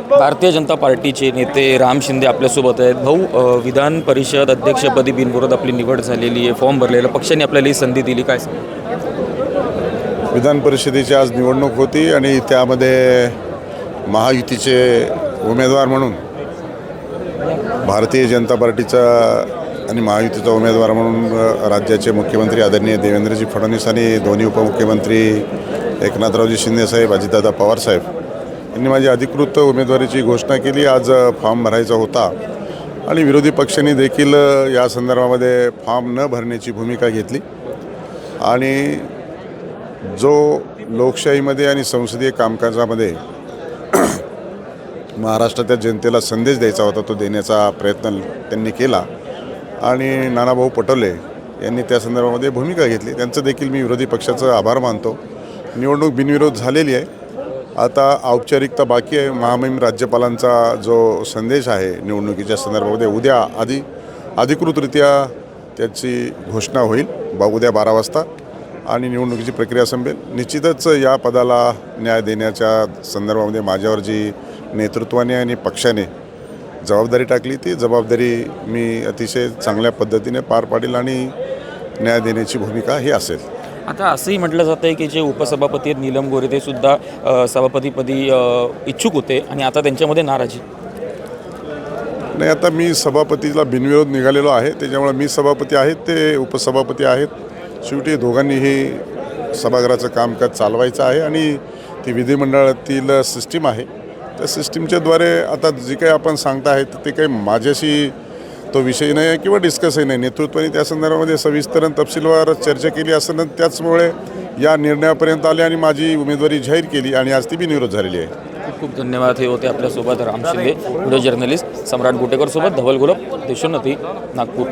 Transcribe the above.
भारतीय जनता पार्टीचे नेते राम शिंदे आपल्यासोबत आहेत. भाऊ, विधान परिषद अध्यक्षपदी बिनविरोध आपली निवड झालेली आहे, फॉर्म भरलेला, पक्षाने आपल्याला ही संधी दिली, काय विधान परिषदेची आज निवडणूक होती आणि त्यामध्ये महायुतीचे उमेदवार म्हणून भारतीय जनता पार्टीचा आणि महायुतीचा उमेदवार म्हणून राज्याचे मुख्यमंत्री आदरणीय देवेंद्रजी फडणवीस आणि दोन्ही उपमुख्यमंत्री एकनाथरावजी शिंदेसाहेब, अजितदादा पवारसाहेब यांनी माझी अधिकृत उमेदवारीची घोषणा केली. आज फॉर्म भरायचा होता आणि विरोधी पक्षांनी देखील या संदर्भामध्ये फॉर्म न भरण्याची भूमिका घेतली आणि जो लोकशाहीमध्ये आणि संसदीय कामकाजामध्ये महाराष्ट्राच्या जनतेला संदेश द्यायचा होता तो देण्याचा प्रयत्न त्यांनी केला आणि नानाभाऊ पटोले यांनी त्या संदर्भामध्ये भूमिका घेतली. त्यांचं देखील मी विरोधी पक्षाचं आभार मानतो. निवडणूक बिनविरोध झालेली आहे. आता औपचारिकता बाकी आहे. महामहिम राज्यपालांचा जो संदेश आहे निवडणुकीच्या संदर्भामध्ये उद्या अधिकृतरित्या त्याची घोषणा होईल उद्या 12 वाजता आणि निवडणुकीची प्रक्रिया संपेल. निश्चितच या पदाला न्याय देण्याच्या संदर्भामध्ये माझ्यावर जी नेतृत्वाने आणि पक्षाने जबाबदारी टाकली ती जबाबदारी मी अतिशय चांगल्या पद्धतीने पार पाडील आणि न्याय देण्याची भूमिका ही असेल. आता असंही म्हटलं जातं आहे की जे उपसभापती आहेत नीलम गोरे ते सुद्धा सभापतीपदी इच्छुक होते आणि आता त्यांच्यामध्ये नाराजी नाही. आता मी सभापतीला बिनविरोध निघालेलो आहे, त्याच्यामुळे मी सभापती आहेत, ते उपसभापती आहेत. शेवटी दोघांनीही सभागृहाचं कामकाज चालवायचं आहे आणि ती विधिमंडळातील सिस्टीम आहे. त्या सिस्टीमच्याद्वारे आता जे काही आपण सांगता आहेत ते काही माझ्याशी तो विषय नाही आहे किंवा डिस्कसही नाही. नेतृत्वाने त्या संदर्भामध्ये सविस्तर तपशीलवार चर्चा केली असताना त्याचमुळे या निर्णयापर्यंत आले आणि माझी उमेदवारी जाहीर केली आणि आज ती बिनविरोध झालेली आहे. खूप खूप धन्यवाद. हे होते आपल्यासोबत राम शिंदे, व्हिडिओ जर्नलिस्ट. सम्राट गोटेकर सोबत धवल गुलाब, देशोन्नती, नागपूर.